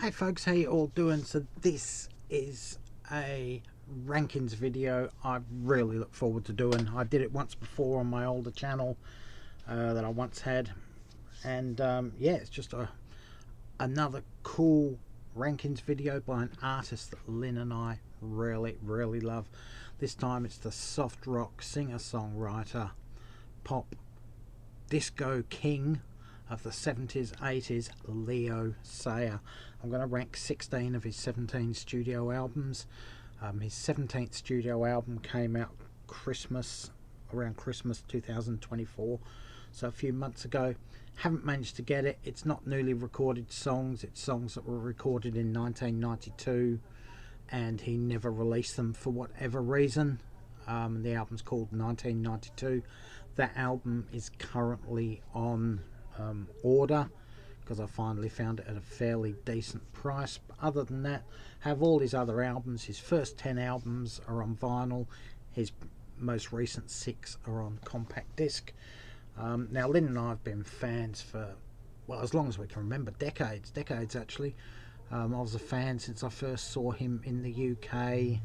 Hey folks, how you all doing? So this is a rankings video I really look forward to doing. I did it once before on my older channel that I once had, and yeah, it's just another cool rankings video by an artist that Lynn and I really love. This time it's the soft rock singer-songwriter, pop disco king of the 70s, 80s, Leo Sayer. I'm going to rank 16 of his 17 studio albums. His 17th studio album came out around Christmas 2024, so a few months ago. Haven't managed to get it. It's not newly recorded songs, it's songs that were recorded in 1992, and he never released them for whatever reason. The album's called 1992. That album is currently on order because I finally found it at a fairly decent price. But other than that, have all his other albums. His first 10 albums are on vinyl. His most recent 6 are on compact disc. Now Lynn and I have been fans for, well, as long as we can remember, decades actually. I was a fan since I first saw him in the UK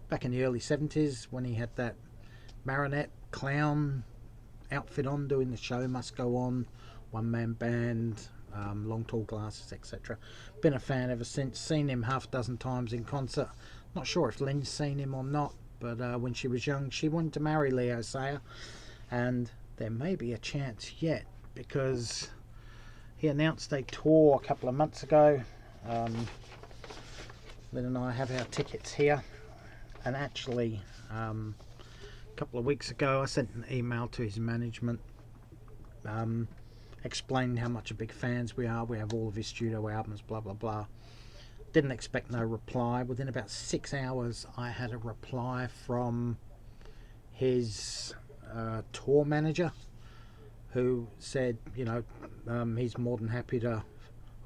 back in the early 70s when he had that marionette clown outfit on, doing The Show Must Go On, one-man band, long tall glasses, etc. Been a fan ever since. Seen him half a dozen times in concert. Not sure if Lynn's seen him or not, but when she was young she wanted to marry Leo Sayer, and there may be a chance yet because he announced a tour a couple of months ago. Lynn and I have our tickets here, and actually a couple of weeks ago I sent an email to his management explaining how much a big fans we are. We have all of his studio albums, blah blah blah. Didn't expect no reply. Within about 6 hours I had a reply from his tour manager, who said, you know, he's more than happy to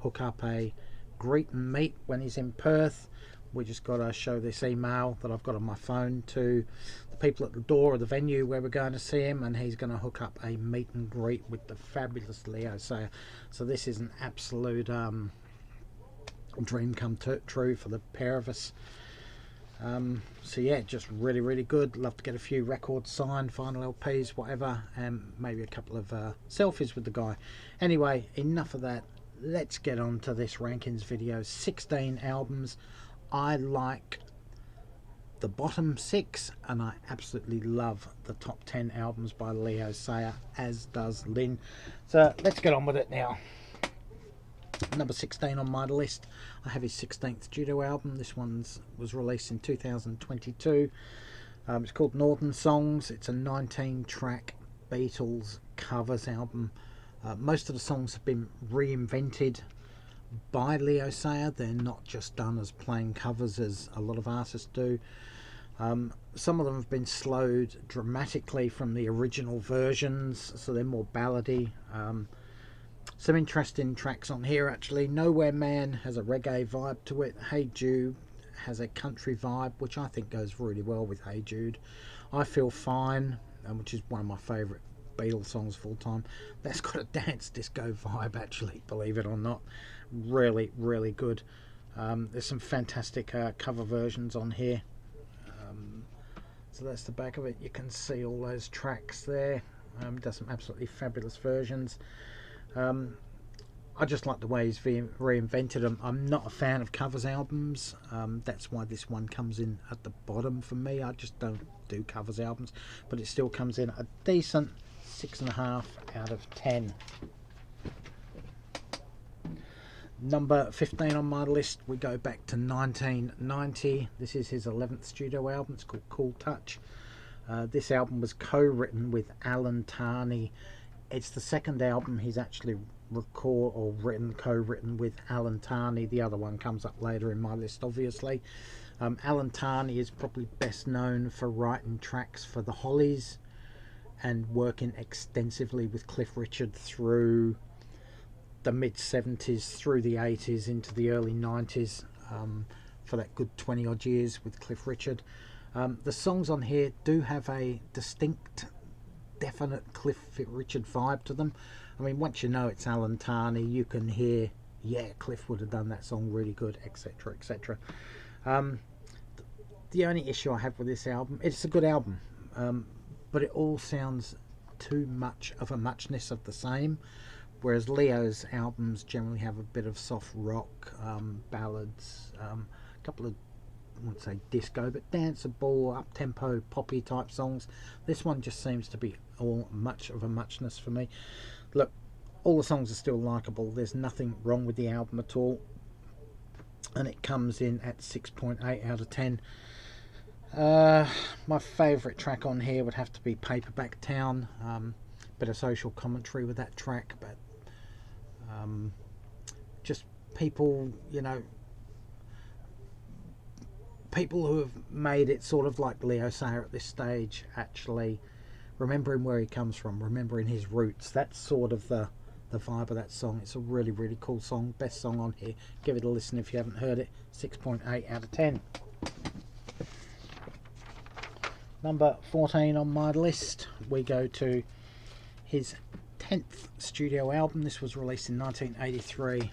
hook up a greet and meet when he's in Perth. We just got to show this email that I've got on my phone to the people at the door of the venue where we're going to see him, and he's going to hook up a meet and greet with the fabulous Leo Sayer. So this is an absolute dream come true for the pair of us. So yeah, just really good. Love to get a few records signed, vinyl LPs, whatever, and maybe a couple of selfies with the guy. Anyway, enough of that. Let's get on to this rankings video. 16 albums. I like the bottom 6, and I absolutely love the top 10 albums by Leo Sayer, as does Lynn. So let's get on with it now. Number 16 on my list, I have his 16th studio album. This one was released in 2022. It's called Northern Songs. It's a 19-track Beatles covers album. Most of the songs have been reinvented by Leo Sayer. They're not just done as plain covers as a lot of artists do. Some of them have been slowed dramatically from the original versions, so they're more ballady. Some interesting tracks on here actually. Nowhere Man has a reggae vibe to it. Hey Jude has a country vibe, which I think goes really well with Hey Jude. I Feel Fine, which is one of my favourite Beatles songs of all time. That's got a dance disco vibe actually, believe it or not. Really good. There's some fantastic cover versions on here. So that's the back of it. You can see all those tracks there. Does some absolutely fabulous versions. I just like the way he's reinvented them. I'm not a fan of covers albums. That's why this one comes in at the bottom for me. I just don't do covers albums, but it still comes in a decent 6.5 out of 10. Number 15 on my list, we go back to 1990. This is his 11th studio album. It's called Cool Touch. This album was co-written with Alan Tarney. It's the second album he's actually co-written with Alan Tarney. The other one comes up later in my list, obviously. Alan Tarney is probably best known for writing tracks for the Hollies and working extensively with Cliff Richard through the mid-70s, through the 80s into the early 90s, for that good 20 odd years with Cliff Richard. The songs on here do have a distinct, definite Cliff Richard vibe to them. I mean, once you know it's Alan Tarney, you can hear yeah, Cliff would have done that song really good, etc., etc. Um, the only issue I have with this album, it's a good album, um, but it all sounds too much of a muchness of the same. Whereas Leo's albums generally have a bit of soft rock, ballads, a couple of, I wouldn't say disco, but danceable, up tempo, poppy type songs. This one just seems to be all much of a muchness for me. Look, all the songs are still likable. There's nothing wrong with the album at all, and it comes in at 6.8 out of 10. My favourite track on here would have to be Paperback Town. Bit of social commentary with that track, but just people, people who have made it sort of like Leo Sayer at this stage, actually remembering where he comes from, remembering his roots. That's sort of the vibe of that song. It's a really, really cool song. Best song on here. Give it a listen if you haven't heard it. 6.8 out of 10. Number 14 on my list, we go to his 10th studio album. This was released in 1983.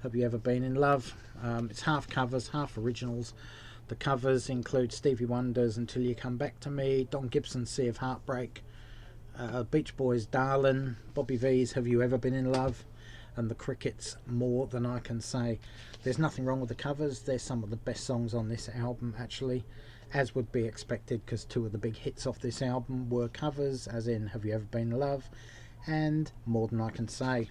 Have You Ever Been in Love? It's half covers, half originals. The covers include Stevie Wonder's Until You Come Back to Me, Don Gibson's Sea of Heartbreak, Beach Boys' Darlin', Bobby V's Have You Ever Been in Love, and the Crickets' More Than I Can Say. There's nothing wrong with the covers. They're some of the best songs on this album, actually, as would be expected, because two of the big hits off this album were covers, as in Have You Ever Been in Love and More Than I Can Say.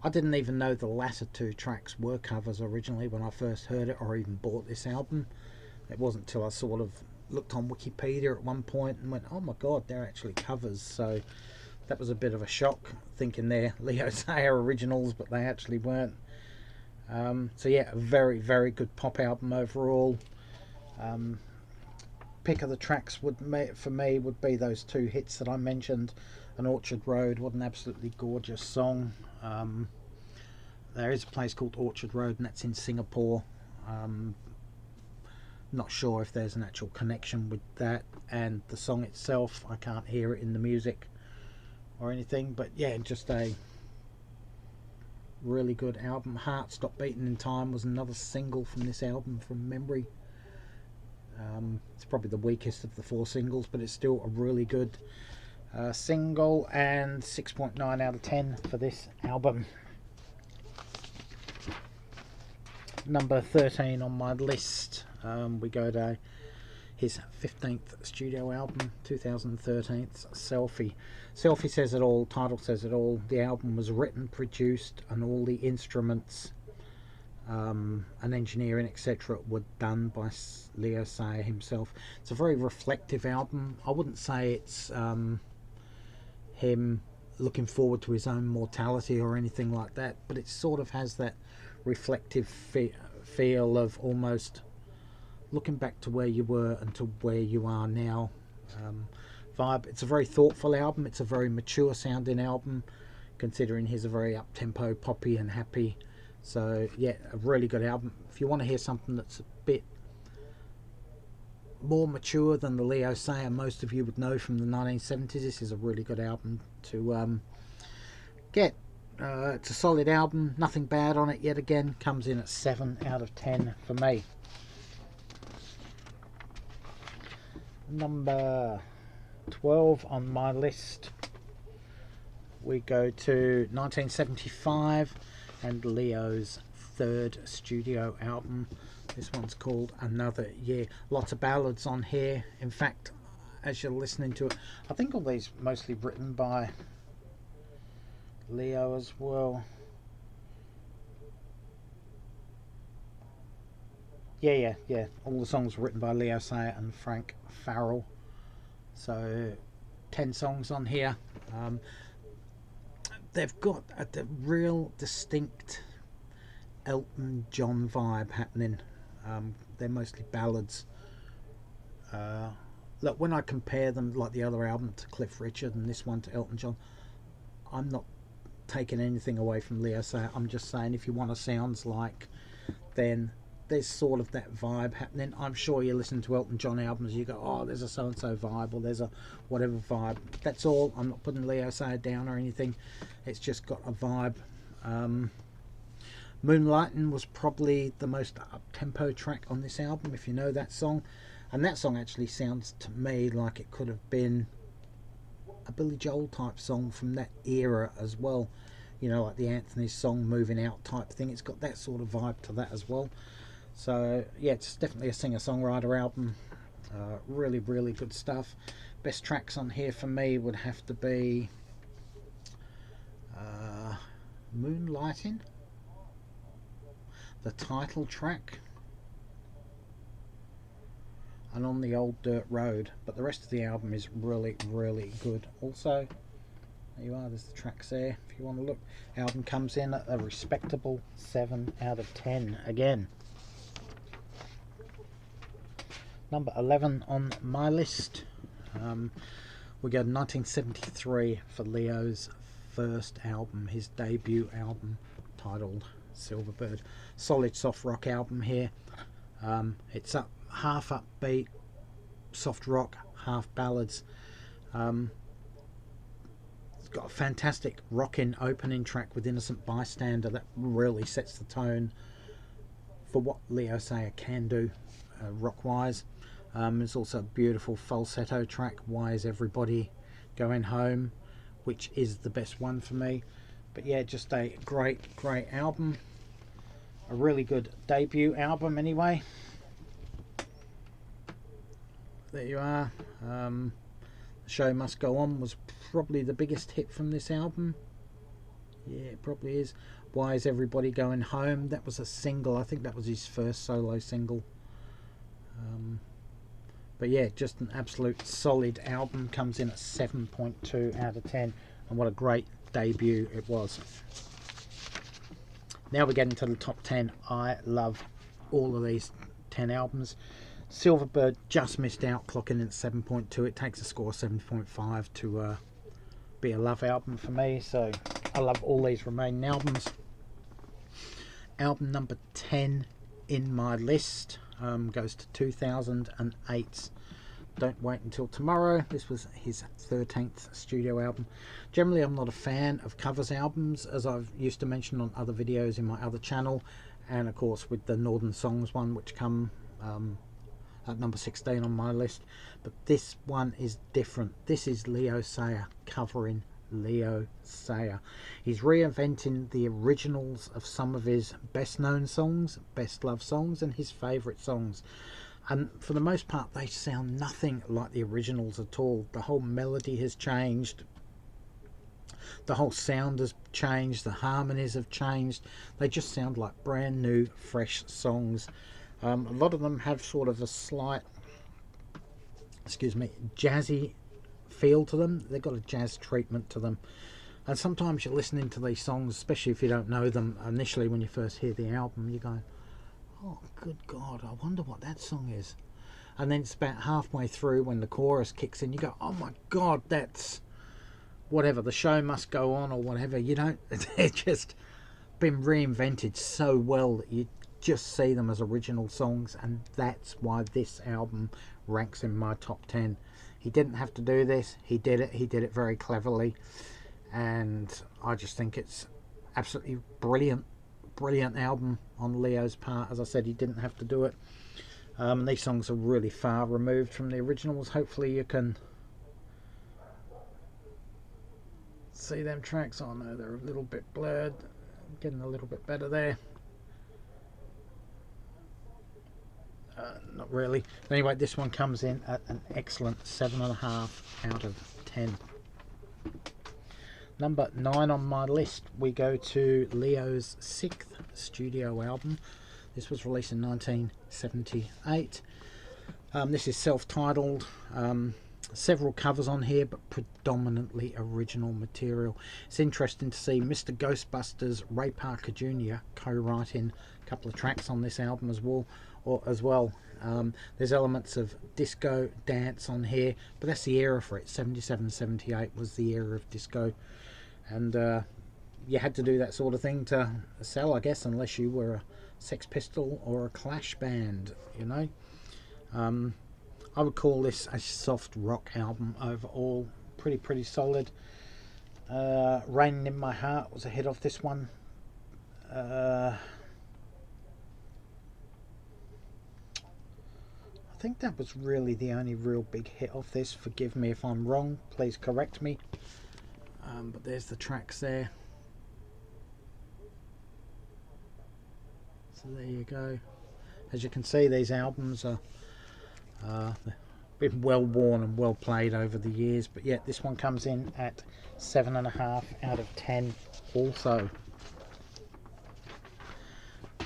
I didn't even know the latter two tracks were covers originally when I first heard it or even bought this album. It wasn't until I sort of looked on Wikipedia at one point and went, oh my god, they're actually covers. So that was a bit of a shock, thinking they're Leo Sayer originals, but they actually weren't. So yeah, a very, very good pop album overall. Pick of the tracks for me would be those two hits that I mentioned. And Orchard Road, what an absolutely gorgeous song. There is a place called Orchard Road, and that's in Singapore. Not sure if there's an actual connection with that and the song itself. I can't hear it in the music or anything, but yeah, just a really good album. Heart Stop Beating in Time was another single from this album from memory. It's probably the weakest of the four singles, but it's still a really good single, and 6.9 out of 10 for this album. Number 13 on my list, we go to his 15th studio album, 2013's Selfie. Selfie says it all, title says it all. The album was written, produced, and all the instruments and engineering, etc., were done by Leo Sayer himself. It's a very reflective album. I wouldn't say it's him looking forward to his own mortality or anything like that, but it sort of has that reflective feel of almost looking back to where you were and to where you are now vibe. It's a very thoughtful album. It's a very mature sounding album, considering he's a very up-tempo, poppy and happy. So yeah, a really good album. If you want to hear something that's a bit more mature than the Leo Sayer most of you would know from the 1970s, this is a really good album to get. It's a solid album, nothing bad on it yet again. Comes in at 7 out of 10 for me. Number 12 on my list, we go to 1975 and Leo's third studio album. This one's called Another Year. Lots of ballads on here. In fact, as you're listening to it, I think all these mostly written by Leo as well. Yeah. All the songs were written by Leo Sayer and Frank Farrell. So 10 songs on here. They've got a real distinct Elton John vibe happening. They're mostly ballads. Look, when I compare them, like the other album to Cliff Richard and this one to Elton John, I'm not taking anything away from Leo Sayer. I'm just saying, if you want a sounds like, then there's sort of that vibe happening. I'm sure you listen to Elton John albums, you go, oh, there's a so-and-so vibe, or there's a whatever vibe. That's all. I'm not putting Leo Sayer down or anything. It's just got a vibe Moonlightin' was probably the most up-tempo track on this album, if you know that song. And that song actually sounds to me like it could have been a Billy Joel type song from that era as well. You know, like the Anthony's song, Moving Out type thing. It's got that sort of vibe to that as well. So, yeah, it's definitely a singer-songwriter album. Really, really good stuff. Best tracks on here for me would have to be Moonlightin', the title track, and On the Old Dirt Road. But the rest of the album is really, really good. Also, there you are, there's the tracks there if you want to look. Album comes in at a respectable 7 out of 10 again. Number 11 on my list, we go to 1973 for Leo's first album, his debut album titled Silverbird. Solid soft rock album here. It's half upbeat, soft rock, half ballads. It's got a fantastic rocking opening track with Innocent Bystander that really sets the tone for what Leo Sayer can do rock wise. There's also a beautiful falsetto track, Why Is Everybody Going Home, which is the best one for me. But yeah, just a great album, a really good debut album anyway. There you are. The Show Must Go On was probably the biggest hit from this album. Yeah, it probably is. Why Is Everybody Going Home? That was a single. I think that was his first solo single. But yeah, just an absolute solid album. Comes in at 7.2 out of 10. And what a great debut it was. Now we get into the top 10. I love all of these 10 albums. Silverbird just missed out, clocking in at 7.2. It takes a score of 7.5 to be a love album for me. So I love all these remaining albums. Album number 10 in my list goes to 2008's Don't Wait Until Tomorrow. This was his 13th studio album. Generally, I'm not a fan of covers albums, as I've used to mention on other videos in my other channel, and of course with the Northern Songs one, which come at number 16 on my list. But this one is different. This is Leo Sayer covering Leo Sayer. He's reinventing the originals of some of his best known songs, best loved songs, and his favourite songs. And for the most part, they sound nothing like the originals at all. The whole melody has changed. The whole sound has changed. The harmonies have changed. They just sound like brand new, fresh songs. A lot of them have sort of a slight, jazzy feel to them. They've got a jazz treatment to them. And sometimes you're listening to these songs, especially if you don't know them initially when you first hear the album, you go, oh good God, I wonder what that song is. And then it's about halfway through when the chorus kicks in, you go, oh my God, that's whatever, The Show Must Go On or whatever. You don't, they've just been reinvented so well that you just see them as original songs, and that's why this album ranks in my top 10. He didn't have to do this. He did it very cleverly, and I just think it's absolutely brilliant album on Leo's part. As I said, he didn't have to do it. These songs are really far removed from the originals. Hopefully you can see them tracks. Oh no, they're a little bit blurred. Getting a little bit better there. Not really. Anyway, this one comes in at an excellent 7.5 out of 10. Number 9 on my list, we go to Leo's 6th studio album. This was released in 1978. This is self-titled. Several covers on here, but predominantly original material. It's interesting to see Mr. Ghostbusters Ray Parker Jr. co-writing a couple of tracks on this album as well. There's elements of disco dance on here, but that's the era for it. 77, 78 was the era of disco, and you had to do that sort of thing to sell, I guess, unless you were a Sex Pistol or a Clash band, you know. I would call this a soft rock album overall. Pretty solid. Raining in My Heart was a hit off this one. I think that was really the only real big hit off this. Forgive me if I'm wrong, please correct me. But there's the tracks there. So there you go. As you can see, these albums are been well worn and well played over the years, but yet this one comes in at 7.5 out of 10 also.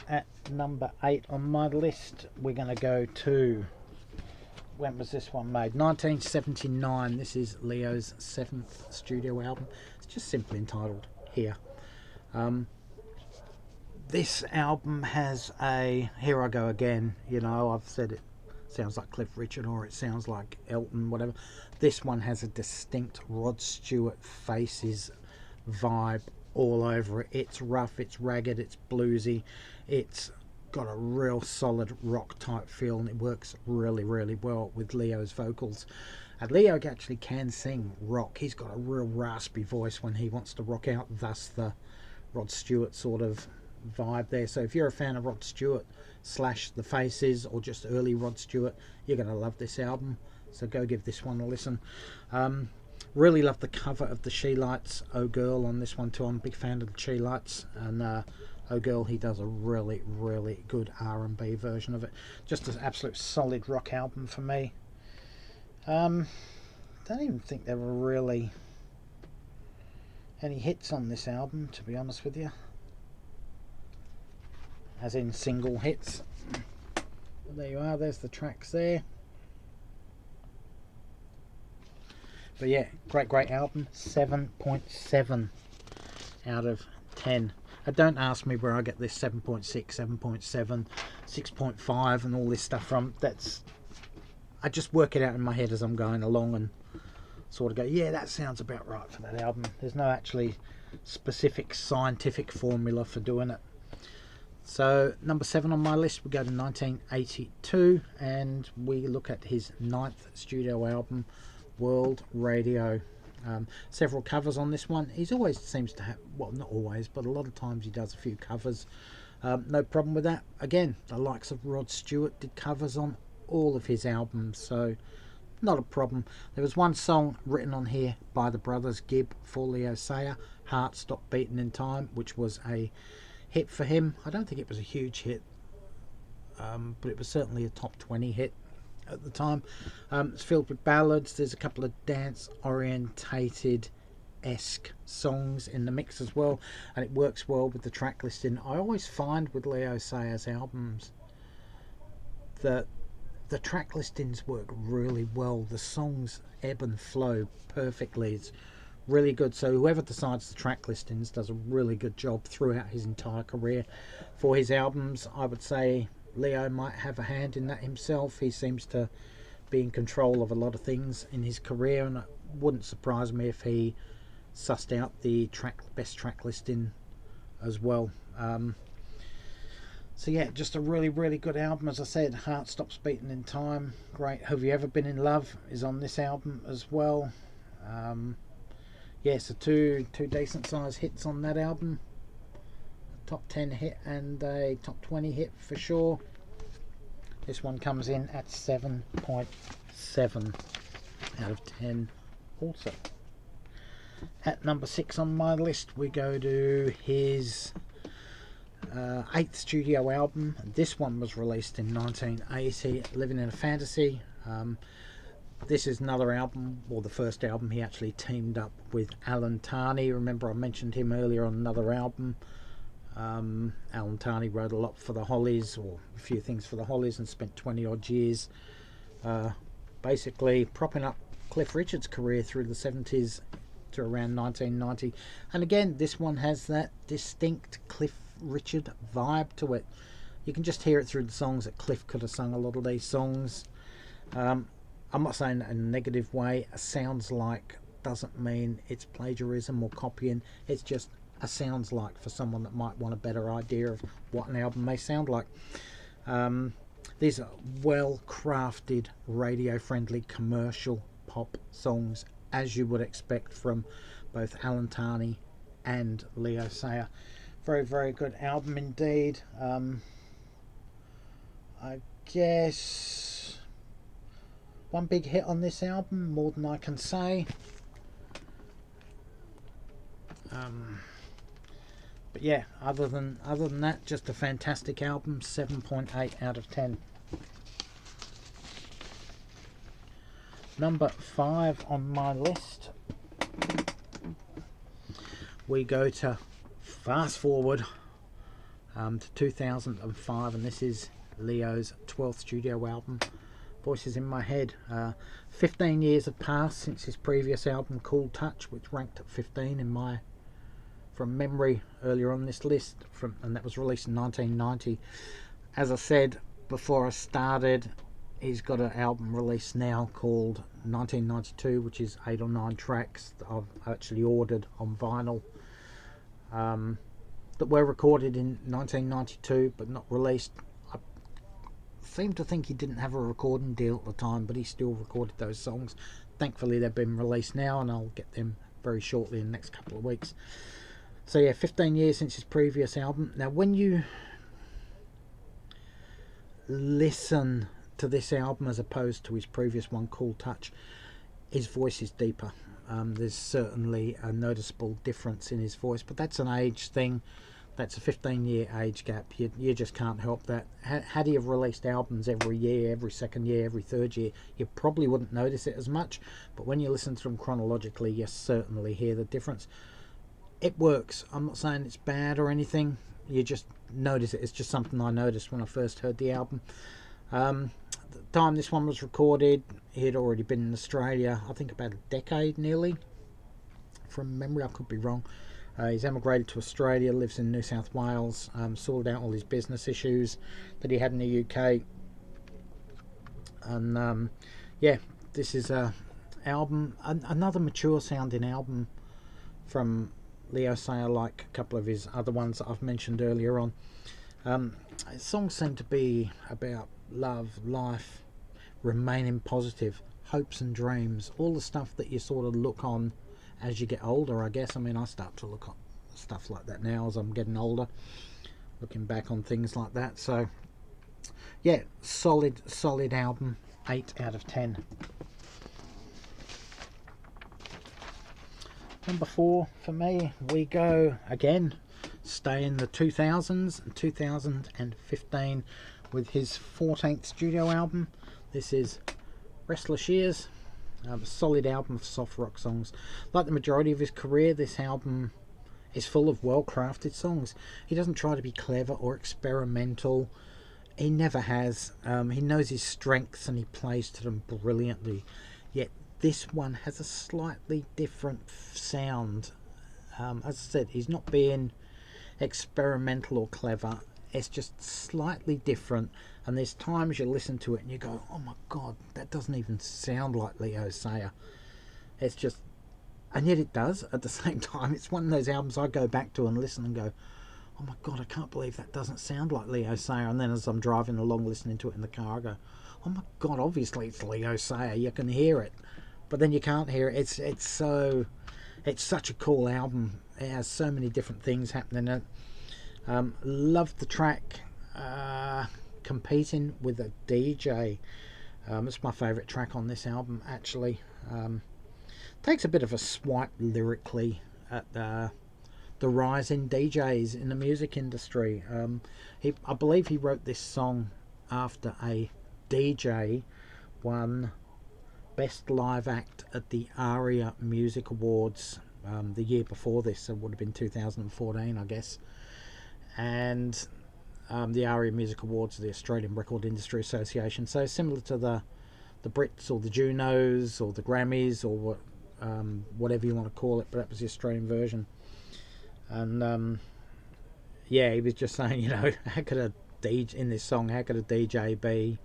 At number 8 on my list, we're going to go to, when was this one made? 1979. This is Leo's 7th studio album. It's just simply entitled Here. This album has a, here I go again, you know, I've said it sounds like Cliff Richard or it sounds like Elton, whatever. This one has a distinct Rod Stewart Faces vibe all over it. It's rough, it's ragged, it's bluesy, it's got a real solid rock type feel, and it works really, really well with Leo's vocals. And Leo actually can sing rock. He's got a real raspy voice when he wants to rock out, thus the Rod Stewart sort of vibe there. So if you're a fan of Rod Stewart / the Faces or just early Rod Stewart, you're going to love this album, so go give this one a listen. Really love the cover of the She Lights Oh Girl on this one too. I'm a big fan of the She Lights, and Oh Girl, he does a really, really good R&B version of it. Just an absolute solid rock album for me. Don't even think there were really any hits on this album, to be honest with you, as in single hits. But there you are, there's the tracks there. But yeah, great album. 7.7 out of 10. Don't ask me where I get this 7.6, 7.7, 6.5 and all this stuff from. I just work it out in my head as I'm going along and sort of go, yeah, that sounds about right for that album. There's no actually specific scientific formula for doing it. So number 7 on my list, we go to 1982 and we look at his 9th studio album, World Radio. Several covers on this one. He's always seems to have, well, not always, but a lot of times he does a few covers. No problem with that. Again, the likes of Rod Stewart did covers on all of his albums, so not a problem. There was one song written on here by the brothers Gibb for Leo Sayer, Heart Stop Beating in Time, which was a hit for him. I don't think it was a huge hit, but it was certainly a top 20 hit at the time. It's filled with ballads. There's a couple of dance orientated esque songs in the mix as well, and it works well with the track listing. I always find with Leo Sayer's albums that the track listings work really well. The songs ebb and flow perfectly. It's really good. So whoever decides the track listings does a really good job throughout his entire career for his albums. I would say Leo might have a hand in that himself. He seems to be in control of a lot of things in his career, and it wouldn't surprise me if he sussed out the best track listing as well. So yeah, just a really, really good album. As I said, Heart Stops Beating in Time, great. Have You Ever Been in Love is on this album as well. Yeah, so two decent sized hits on that album. Top 10 hit and a top 20 hit for sure. This one comes in at 7.7 out of 10 also. At number 6 on my list, we go to his 8th studio album. This one was released in 1980, Living in a Fantasy. This is another album, or the first album he actually teamed up with Alan Tarney. Remember I mentioned him earlier on another album. Alan Tarney wrote a lot for the Hollies, or a few things for the Hollies, and spent 20 odd years basically propping up Cliff Richard's career through the 70s to around 1990. And again, this one has that distinct Cliff Richard vibe to it. You can just hear it through the songs that Cliff could have sung a lot of these songs. I'm not saying that in a negative way. Sounds like doesn't mean it's plagiarism or copying. It's just a sounds like for someone that might want a better idea of what an album may sound like. These are well crafted, radio friendly, commercial pop songs, as you would expect from both Alan Tarney and Leo Sayer. Very, very good album indeed. I guess one big hit on this album, more than I can say. But yeah, other than that, just a fantastic album. 7.8 out of 10. Number 5 on my list, we go to fast forward to 2005, and this is Leo's 12th studio album, Voices in My Head. 15 years have passed since his previous album, Cool Touch, which ranked at 15 in my, from memory, earlier on this list, and that was released in 1990. As I said before I started, he's got an album released now called 1992, which is 8 or 9 tracks that I've actually ordered on vinyl, that were recorded in 1992 but not released. I seem to think he didn't have a recording deal at the time, but he still recorded those songs. Thankfully they've been released now, and I'll get them very shortly in the next couple of weeks. So yeah, 15 years since his previous album. Now when you listen to this album as opposed to his previous one, Cool Touch, his voice is deeper. There's certainly a noticeable difference in his voice, but that's an age thing. That's a 15-year age gap. You just can't help that. Had he have released albums every year, every second year, every third year, you probably wouldn't notice it as much, but when you listen to them chronologically, you certainly hear the difference. It works. I'm not saying it's bad or anything. You just notice it. It's just something I noticed when I first heard the album. The time this one was recorded, he had already been in Australia, I think about a decade nearly, from memory. I could be wrong. He's emigrated to Australia, lives in New South Wales, sorted out all his business issues that he had in the UK, and yeah, this is a album, another mature sounding album from Leo Sayer, like a couple of his other ones that I've mentioned earlier on. Songs seem to be about love, life, remaining positive, hopes and dreams, all the stuff that you sort of look on as you get older, I guess. I mean, I start to look at stuff like that now as I'm getting older, looking back on things like that. So yeah, solid album, 8 out of 10. Number 4 for me, we go again, stay in the 2000s, 2015, with his 14th studio album. This is Restless Years, a solid album of soft rock songs. Like the majority of his career, this album is full of well-crafted songs. He doesn't try to be clever or experimental. He never has. He knows his strengths and he plays to them brilliantly. Yet this one has a slightly different sound. As I said, he's not being experimental or clever. It's just slightly different, and there's times you listen to it and you go, oh my god, that doesn't even sound like Leo Sayer. It's just, and yet it does at the same time. It's one of those albums I go back to and listen and go, oh my god, I can't believe that doesn't sound like Leo Sayer. And then as I'm driving along listening to it in the car, I go, oh my god, obviously it's Leo Sayer. You can hear it, but then you can't hear it. It's such a cool album. It has so many different things happening in it. Love the track Competing with a DJ. It's my favourite track on this album, actually. Takes a bit of a swipe lyrically at the rise in DJs in the music industry. I believe he wrote this song after a DJ won Best Live Act at the ARIA Music Awards the year before this. So it would have been 2014, I guess. And the ARIA Music Awards are the Australian Record Industry Association, so similar to the Brits or the Junos or the Grammys or whatever you want to call it, but that was the Australian version. And yeah, he was just saying, how could a DJ in this song, how could a DJ be,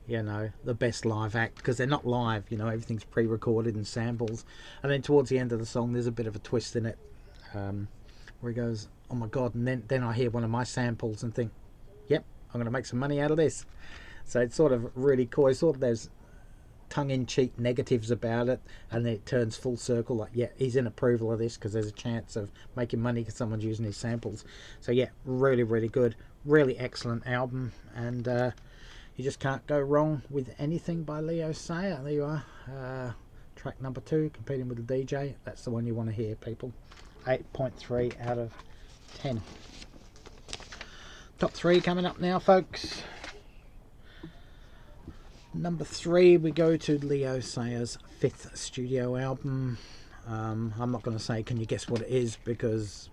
the best live act? Because they're not live, everything's pre-recorded and samples. And then towards the end of the song, there's a bit of a twist in it, where he goes, oh my god, and then I hear one of my samples and think, yep, I'm going to make some money out of this. So it's sort of really cool. It's sort of, there's tongue-in-cheek negatives about it, and then it turns full circle. Like, yeah, he's in approval of this because there's a chance of making money because someone's using his samples. So yeah, really, really good, really excellent album, and you just can't go wrong with anything by Leo Sayer. There you are, track number 2, Competing with the DJ. That's the one you want to hear, people. 8.3 out of 10. Top 3 coming up now, folks. Number 3, we go to Leo Sayer's 5th studio album. I'm not going to say can you guess what it is, because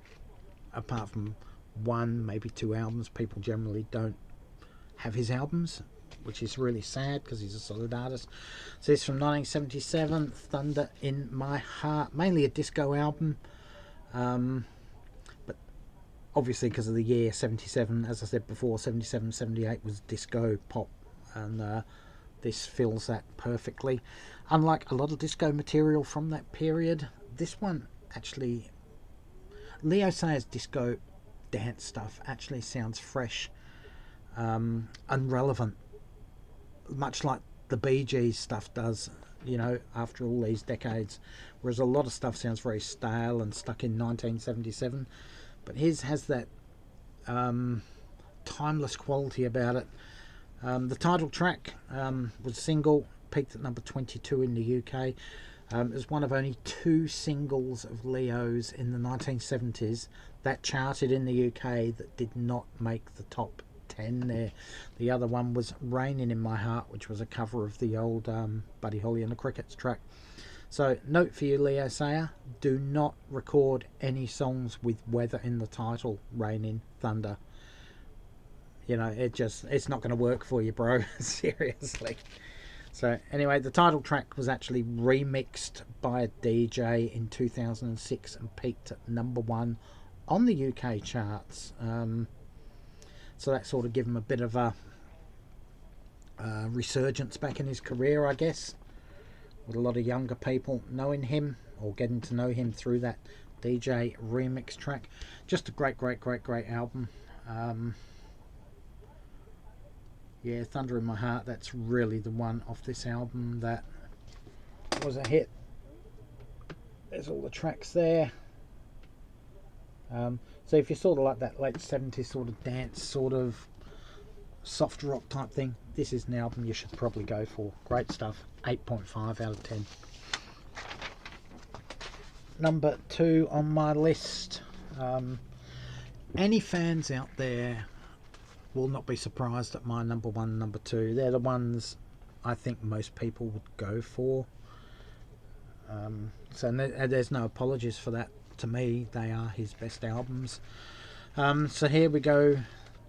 apart from 1, maybe 2 albums, people generally don't have his albums, which is really sad because he's a solid artist. So it's from 1977, Thunder in My Heart, mainly a disco album, but obviously because of the year 77, as I said before, 77, 78 was disco pop, and this fills that perfectly. Unlike a lot of disco material from that period, this one actually, Leo Sayer's disco dance stuff actually sounds fresh, and relevant, much like the Bee Gees stuff does, you know, after all these decades. Whereas a lot of stuff sounds very stale and stuck in 1977, but his has that timeless quality about it. The title track was a single, peaked at number 22 in the UK. It was one of only 2 singles of Leo's in the 1970s that charted in the UK that did not make the top 10 there. The other one was Raining in My Heart, which was a cover of the old Buddy Holly and the Crickets track. So note for you, Leo Sayer, do not record any songs with weather in the title, raining, thunder. You know, it's not going to work for you, bro. Seriously. So anyway, the title track was actually remixed by a DJ in 2006 and peaked at number 1 on the UK charts. So that sort of gave him a bit of a resurgence back in his career, I guess, with a lot of younger people knowing him or getting to know him through that DJ remix track. Just a great album. Yeah, Thunder in My Heart, that's really the one off this album that was a hit. There's all the tracks there. So if you sort of like that late 70s sort of dance, sort of soft rock type thing, this is an album you should probably go for. Great stuff. 8.5 out of 10. Number 2 on my list. Any fans out there will not be surprised at my number 1 and number 2. They're the ones I think most people would go for. So there's no apologies for that. To me, they are his best albums. So here we go.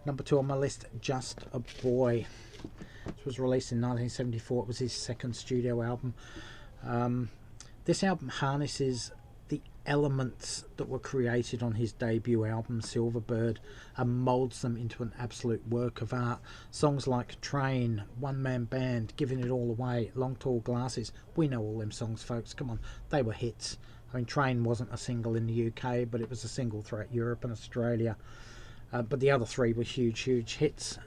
Number 2 on my list, Just a Boy. This was released in 1974. It was his 2nd studio album. This album harnesses the elements that were created on his debut album, Silverbird, and moulds them into an absolute work of art. Songs like Train, One Man Band, Giving It All Away, Long Tall Glasses. We know all them songs, folks. Come on, they were hits. I mean, Train wasn't a single in the UK, but it was a single throughout Europe and Australia. But the other 3 were huge hits.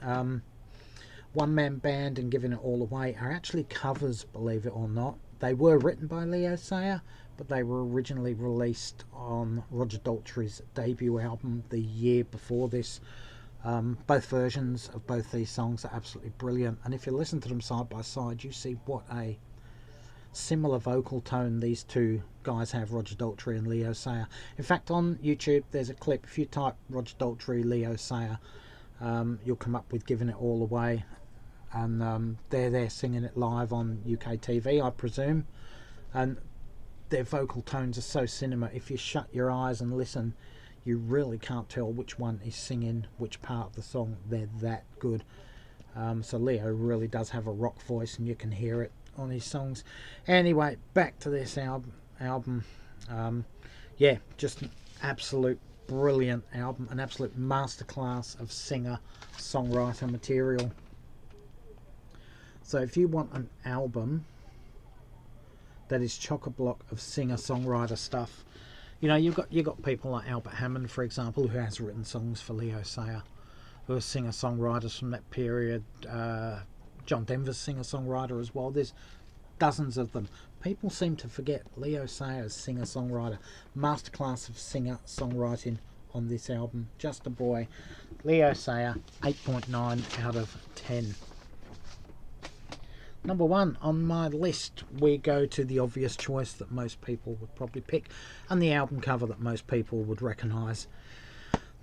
One Man Band and Giving It All Away are actually covers, believe it or not. They were written by Leo Sayer, but they were originally released on Roger Daltrey's debut album the year before this. Both versions of both these songs are absolutely brilliant, and if you listen to them side by side, you see what a similar vocal tone these 2 guys have, Roger Daltrey and Leo Sayer. In fact, on YouTube there's a clip. If you type Roger Daltrey, Leo Sayer, you'll come up with Giving It All Away, and they're singing it live on UK TV, I presume, and their vocal tones are so cinema. If you shut your eyes and listen, you really can't tell which one is singing which part of the song. They're that good. So Leo really does have a rock voice, and you can hear it on his songs. Anyway, back to this album. Yeah, just an absolute brilliant album, an absolute masterclass of singer-songwriter material. So if you want an album that is chock-a-block of singer-songwriter stuff, you know, you've got people like Albert Hammond, for example, who has written songs for Leo Sayer, who are singer-songwriters from that period. John Denver's singer-songwriter as well. There's dozens of them. People seem to forget Leo Sayer's singer-songwriter. Masterclass of singer-songwriting on this album. Just a boy. Leo Sayer, 8.9 out of 10. Number 1 on my list, we go to the obvious choice that most people would probably pick, and the album cover that most people would recognise.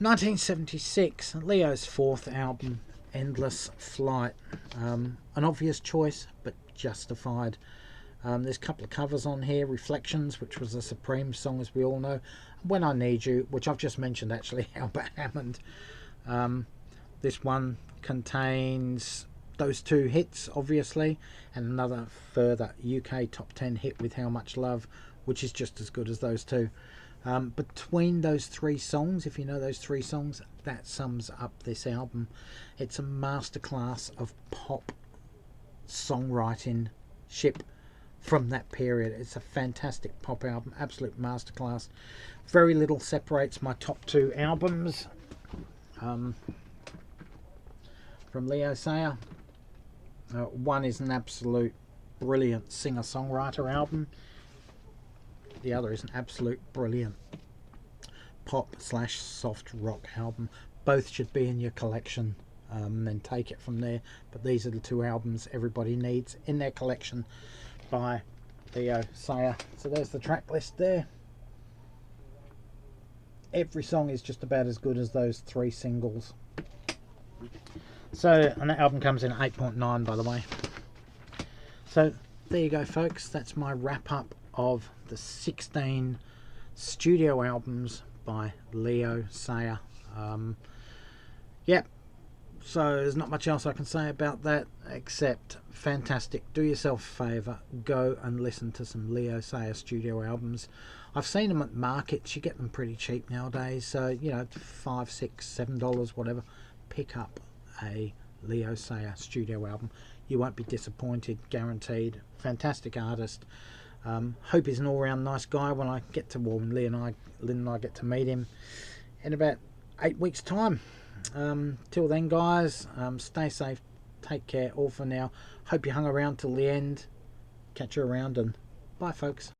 1976, Leo's 4th album, Endless Flight. An obvious choice, but justified. There's a couple of covers on here. Reflections, which was a Supreme song, as we all know. When I Need You, which I've just mentioned, actually, Albert Hammond. This one contains those 2 hits, obviously, and another further UK top 10 hit with How Much Love, which is just as good as those 2. Between those 3 songs, if you know those 3 songs, that sums up this album. It's a masterclass of pop songwriting ship from that period. It's a fantastic pop album, absolute masterclass. Very little separates my top 2 albums from Leo Sayer. One is an absolute brilliant singer-songwriter album. The other is an absolute brilliant pop/soft rock album. Both should be in your collection, then take it from there. But these are the 2 albums everybody needs in their collection by Leo Sayer. So there's the track list there. Every song is just about as good as those 3 singles. So, and that album comes in at 8.9, by the way. So there you go, folks. That's my wrap up of the 16 studio albums by Leo Sayer. Yep. So there's not much else I can say about that except fantastic. Do yourself a favour, go and listen to some Leo Sayer studio albums. I've seen them at markets. You get them pretty cheap nowadays. So, you know, $5, $6, $7, whatever. Pick up a Leo Sayer studio album. You won't be disappointed, guaranteed. Fantastic artist. Hope he's an all-round nice guy when I get to, well, Lynn and I get to meet him in about 8 weeks' time. Till then, guys, stay safe, take care, all for now. Hope you hung around till the end. Catch you around, and bye, folks.